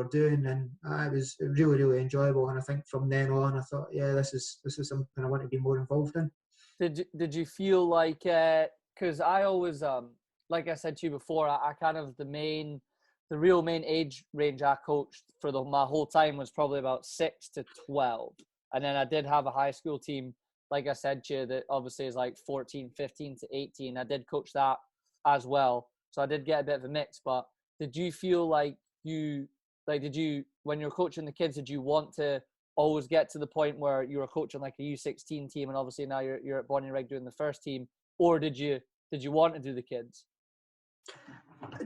were doing, and it was really, really enjoyable. And I think from then on, I thought, yeah, this is something I want to be more involved in. Did you feel like, because I always, like I said to you before, I kind of the real main age range I coached for my whole time was probably about 6 to 12. And then I did have a high school team, like I said to you, that obviously is like 14, 15 to 18. I did coach that as well. So I did get a bit of a mix. But did you feel like when you were coaching the kids, did you want to always get to the point where you were coaching like a U16 team, and obviously now you're at Bonnyrigg doing the first team, or did you want to do the kids?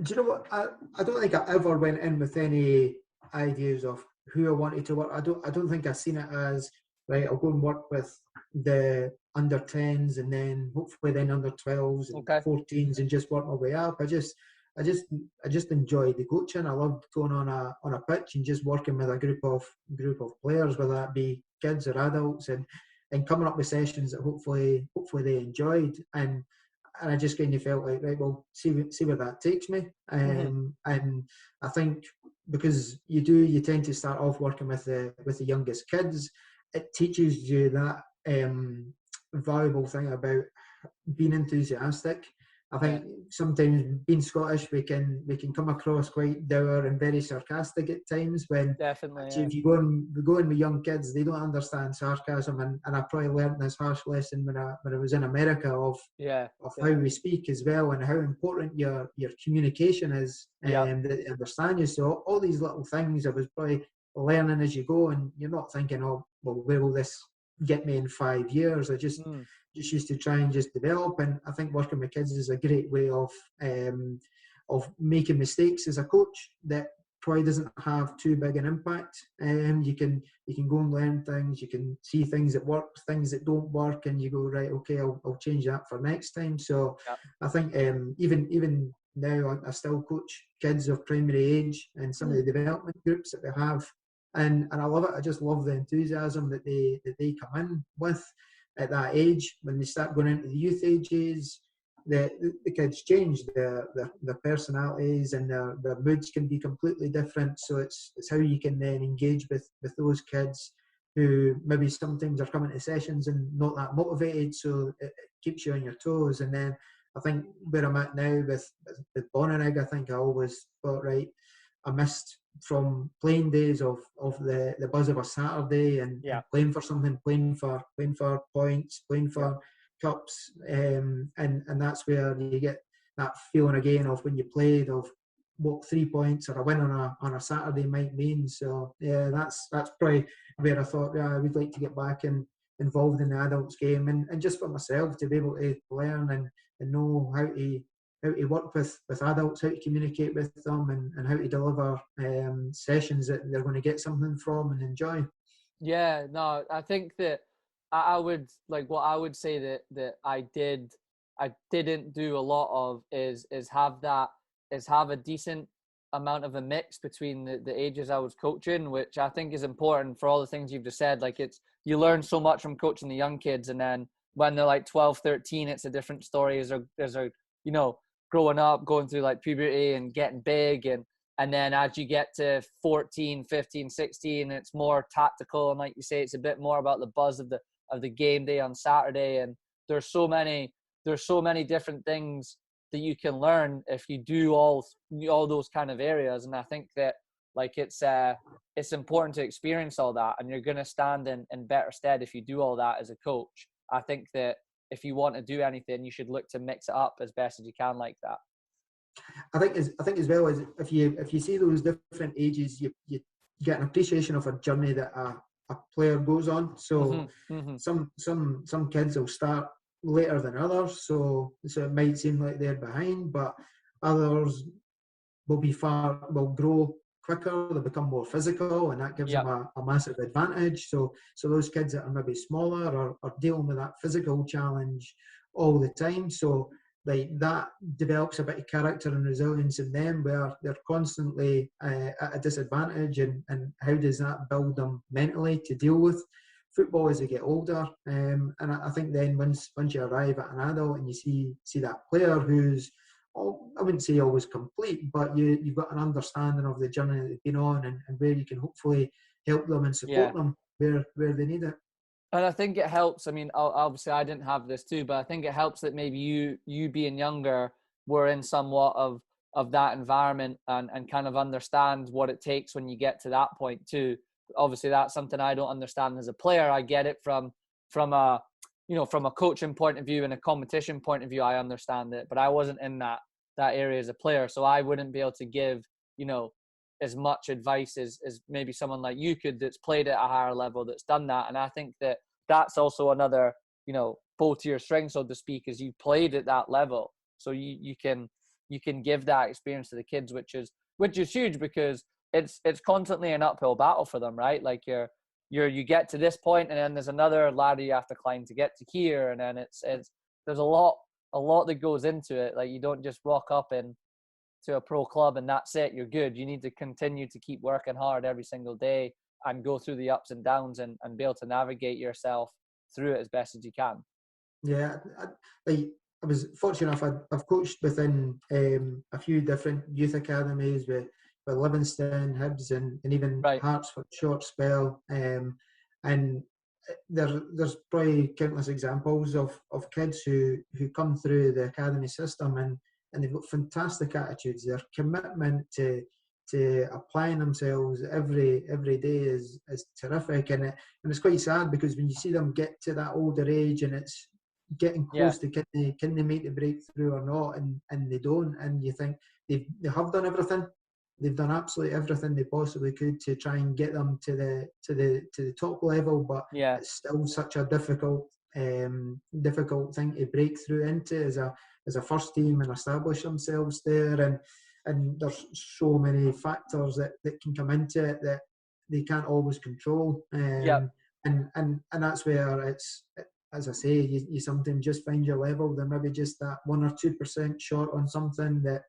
Do you know what? I don't think I ever went in with any ideas of who I wanted to work. I don't think I've seen it as, right, I'll go and work with the under 10s and then hopefully then under 12s and 14s and just work my way up. I just enjoyed the coaching. I loved going on a pitch and just working with a group of players, whether that be kids or adults, and coming up with sessions that hopefully they enjoyed. And I just kind of felt like, right, well, see where that takes me. And I think because you tend to start off working with the youngest kids, it teaches you that valuable thing about being enthusiastic. I think sometimes being Scottish, we can come across quite dour and very sarcastic at times. When definitely, if you go in with young kids, they don't understand sarcasm, and I probably learned this harsh lesson when I was in America of how we speak as well, and how important your communication is, and that they understand you. So all these little things I was probably learning as you go, and you're not thinking, oh, well, where will this get me in 5 years? I just used to try and just develop. And I think working with kids is a great way of making mistakes as a coach that probably doesn't have too big an impact. You can go and learn things, you can see things that work, things that don't work, and you go, right, okay, I'll change that for next time. So I think even now I still coach kids of primary age and some of the development groups that we have. And I love it. I just love the enthusiasm that they come in with at that age. When they start going into the youth ages, the kids change. Their personalities and their moods can be completely different. So it's how you can then engage with those kids who maybe sometimes are coming to sessions and not that motivated. So it keeps you on your toes. And then I think where I'm at now with Bonnyrigg, I think I always thought, right, I missed from playing days of the buzz of a Saturday and playing for something, playing for points, playing for cups, and that's where you get that feeling again of when you played, of what 3 points or a win on a Saturday might mean. So that's probably where I thought I would like to get back and involved in the adults game, and just for myself to be able to learn and know how to work with adults, how to communicate with them, and how to deliver sessions that they're going to get something from and enjoy. Yeah, no, I think that I would, like, what I would say that I didn't do a lot of is have a decent amount of a mix between the ages I was coaching, which I think is important for all the things you've just said. Like, you learn so much from coaching the young kids, and then when they're like 12, 13, it's a different story as they're growing up, going through like puberty and getting big, and then as you get to 14, 15, 16, it's more tactical, and like you say, it's a bit more about the buzz of the game day on Saturday. And there's so many different things that you can learn if you do all those kind of areas. And I think that, like, it's important to experience all that, and you're going to stand in better stead if you do all that as a coach. I think that if you want to do anything, you should look to mix it up as best as you can like that. I think as well as if you see those different ages, you get an appreciation of a journey that a player goes on. So some kids will start later than others, so it might seem like they're behind, but others will grow quicker, they become more physical, and that gives them a massive advantage. So those kids that are maybe smaller are dealing with that physical challenge all the time. So like that develops a bit of character and resilience in them, where they're constantly at a disadvantage, and how does that build them mentally to deal with football as they get older. And I think then once you arrive at an adult and you see that player who's I wouldn't say always complete, but you've got an understanding of the journey that they've been on, and where you can hopefully help them and Yeah. support them where they need it. And I think it helps. I mean, obviously, I didn't have this too, but I think it helps that maybe you being younger were in somewhat of that environment and kind of understand what it takes when you get to that point too. Obviously, that's something I don't understand as a player. I get it from a from a coaching point of view and a competition point of view. I understand it, but I wasn't in that area as a player, so I wouldn't be able to give as much advice as maybe someone like you could, that's played at a higher level, that's done that. And I think that that's also another, bow to your string, so to speak, is you played at that level. So you can give that experience to the kids, which is huge, because it's constantly an uphill battle for them, right? Like you get to this point, and then there's another ladder you have to climb to get to here. And then it's there's a lot that goes into it. Like, you don't just rock up to a pro club and that's it, you're good. You need to continue to keep working hard every single day and go through the ups and downs and be able to navigate yourself through it as best as you can. Yeah, I was fortunate enough. I've coached within a few different youth academies with Livingston, Hibs, and even Right. Hearts for a short spell. And there's probably countless examples of kids who come through the academy system, and they've got fantastic attitudes. Their commitment to applying themselves every day is terrific, and it's quite sad, because when you see them get to that older age and it's getting close to can they make the breakthrough or not, and they don't, and you think they have done everything. They've done absolutely everything they possibly could to try and get them to the top level, but it's still such a difficult thing to break through into as a first team and establish themselves there. And there's so many factors that can come into it that they can't always control. And that's where it's, as I say, you sometimes just find your level. They're maybe just that 1 or 2% short on something that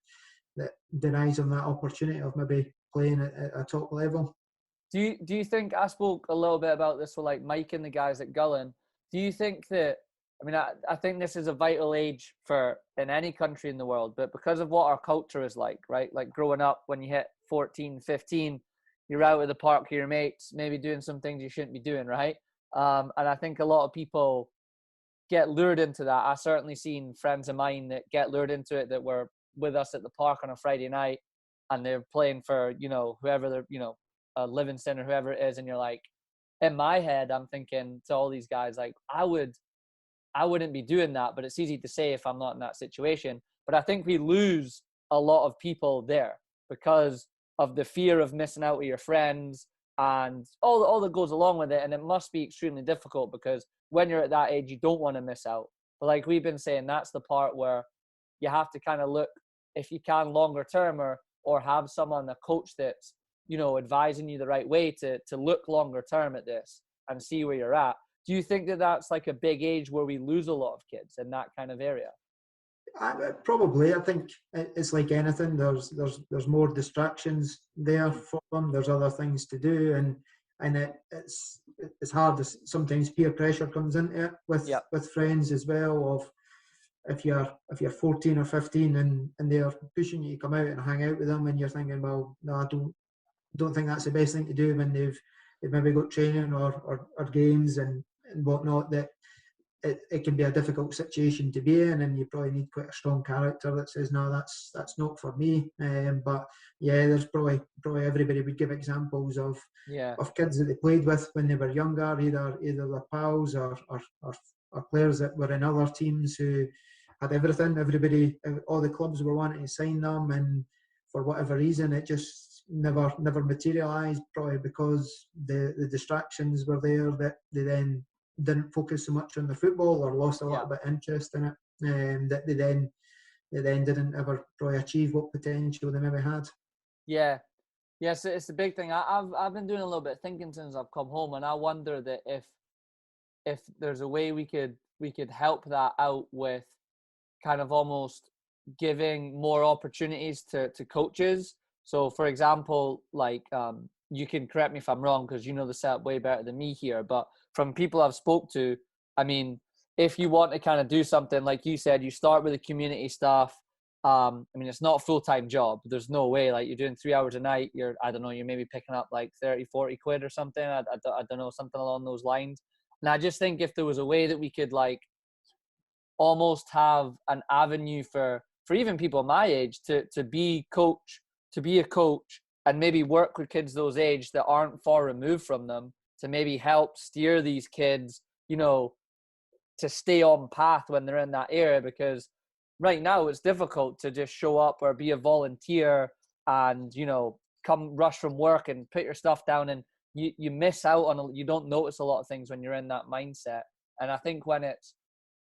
denies them that opportunity of maybe playing at a top level. Do you think, I spoke a little bit about this with like Mike and the guys at Gullen, do you think that, I mean, I think this is a vital age in any country in the world, but because of what our culture is like, right? Like growing up, when you hit 14, 15, you're out at the park with your mates, maybe doing some things you shouldn't be doing, right? And I think a lot of people get lured into that. I've certainly seen friends of mine that get lured into it, that were with us at the park on a Friday night, and they're playing for, whoever they're, Livingston or whoever it is. And you're like, in my head, I'm thinking to all these guys, like, I wouldn't be doing that, but it's easy to say if I'm not in that situation. But I think we lose a lot of people there because of the fear of missing out with your friends and all that goes along with it. And it must be extremely difficult, because when you're at that age, you don't want to miss out. But like we've been saying, that's the part where you have to kind of look, if you can, longer term, or have someone, a coach that's, advising you the right way to look longer term at this and see where you're at. Do you think that that's like a big age where we lose a lot of kids in that kind of area? Probably. I think it's like anything. There's more distractions there for them. There's other things to do, and it's hard. Sometimes peer pressure comes into it with friends as well. Of if you're 14 or 15 and they're pushing you to come out and hang out with them, and you're thinking, well, no, I don't think that's the best thing to do when they've maybe got training or games and whatnot, that it can be a difficult situation to be in, and you probably need quite a strong character that says, no, that's not for me. But yeah, there's probably everybody would give examples of kids that they played with when they were younger, either their pals or players that were in other teams who had everything. Everybody, all the clubs were wanting to sign them, and for whatever reason, it just never materialised, probably because the distractions were there, that they then didn't focus so much on the football, or lost a little bit of interest in it, that they then didn't ever probably achieve what potential they maybe had. So it's a big thing. I've been doing a little bit of thinking since I've come home, and I wonder that if there's a way we could help that out with kind of almost giving more opportunities to coaches. So, for example, like you can correct me if I'm wrong, because you know the setup way better than me here, but from people I've spoke to, I mean, if you want to kind of do something, like you said, you start with the community stuff, I mean, it's not a full-time job. There's no way, like, you're doing 3 hours a night. I don't know, you're maybe picking up like 30, 40 quid or something. I don't know, something along those lines. And I just think if there was a way that we could like almost have an avenue for even people my age to be a coach and maybe work with kids those age that aren't far removed from them to maybe help steer these kids, you know, to stay on path when they're in that area. Because right now it's difficult to just show up or be a volunteer and, you know, come rush from work and put your stuff down, and you miss out on, you don't notice a lot of things when you're in that mindset. And I think when it's,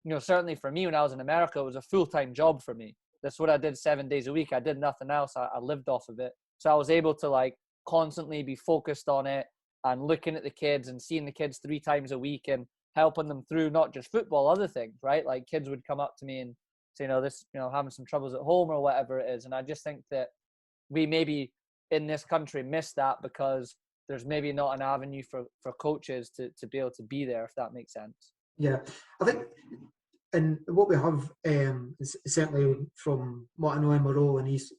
you know, certainly for me when I was in America, it was a full-time job for me. That's what I did 7 days a week. I did nothing else. I lived off of it. So I was able to like constantly be focused on it and looking at the kids and seeing the kids 3 times a week and helping them through not just football, other things, right? Like kids would come up to me and say, you know, this, you know, having some troubles at home or whatever it is. And I just think that we maybe in this country miss that because there's maybe not an avenue for coaches to be able to be there, if that makes sense. Yeah, I think, and what we have, certainly from what I know in my role in East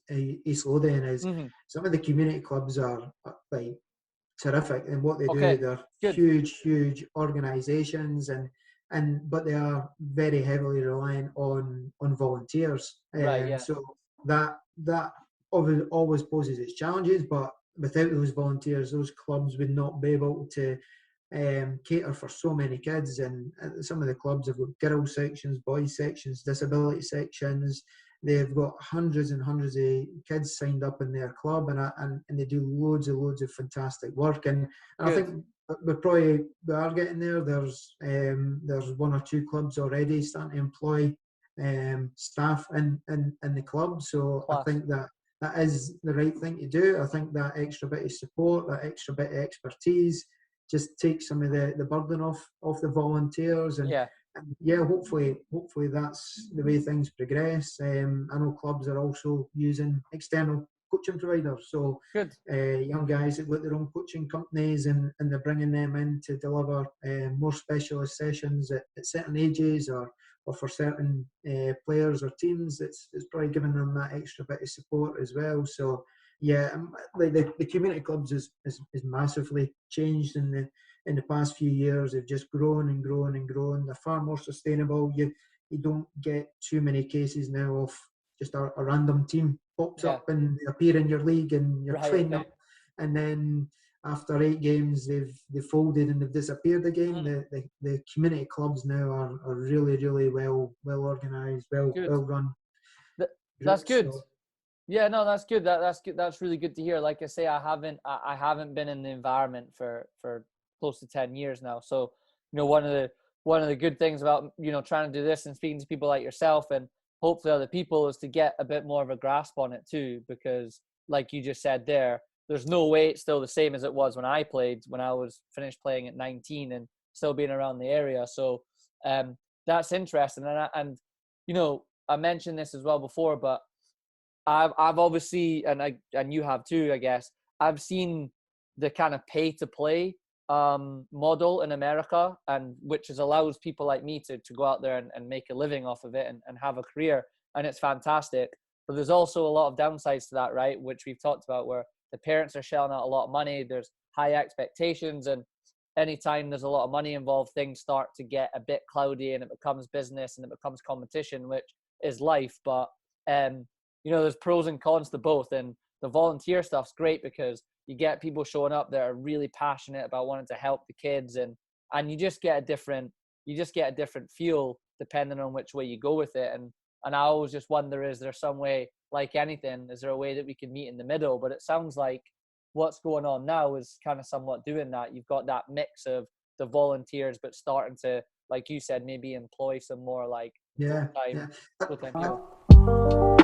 Lothian, is some of the community clubs are like terrific in what they do. They're good. huge organisations, but they are very heavily reliant on volunteers. Right, yeah. So that always poses its challenges, but without those volunteers, those clubs would not be able to cater for so many kids. And some of the clubs have got girls sections, boys sections, disability sections. They've got hundreds and hundreds of kids signed up in their club, and they do loads of fantastic work. And I think we are getting there. There's 1 or 2 clubs already starting to employ staff in the club. So I think that is the right thing to do. I think that extra bit of support, that extra bit of expertise, just take some of the burden off the volunteers, and hopefully that's the way things progress. I know clubs are also using external coaching providers, so young guys that got their own coaching companies, and they're bringing them in to deliver more specialist sessions at certain ages or for certain players or teams. It's probably giving them that extra bit of support as well. So yeah, like the community clubs is massively changed in the past few years. They've just grown and grown and grown. They're far more sustainable. You don't get too many cases now of just a random team pops up and they appear in your league and you're training up, and then after 8 games they've folded and they've disappeared again. The community clubs now are really well organised, well run. That's good. So, yeah, no, that's good. That's good. That's really good to hear. Like I say, I haven't been in the environment for close to 10 years now. So, you know, one of the good things about, you know, trying to do this and speaking to people like yourself and hopefully other people is to get a bit more of a grasp on it too, because like you just said there's no way it's still the same as it was when I played, when I was finished playing at 19 and still being around the area. So that's interesting. And you know, I mentioned this as well before, but I've obviously, and you have too, I guess, I've seen the kind of pay to play model in America, and which allows people like me to go out there and make a living off of it and have a career, and it's fantastic. But there's also a lot of downsides to that, right? Which we've talked about, where the parents are shelling out a lot of money. There's high expectations, and anytime there's a lot of money involved, things start to get a bit cloudy, and it becomes business and it becomes competition, which is life. But you know, there's pros and cons to both, and the volunteer stuff's great because you get people showing up that are really passionate about wanting to help the kids, and you just get a different feel depending on which way you go with it. And I always just wonder, is there some way, like anything, is there a way that we can meet in the middle? But it sounds like what's going on now is kind of somewhat doing that. You've got that mix of the volunteers, but starting to, like you said, maybe employ some more like full-time people.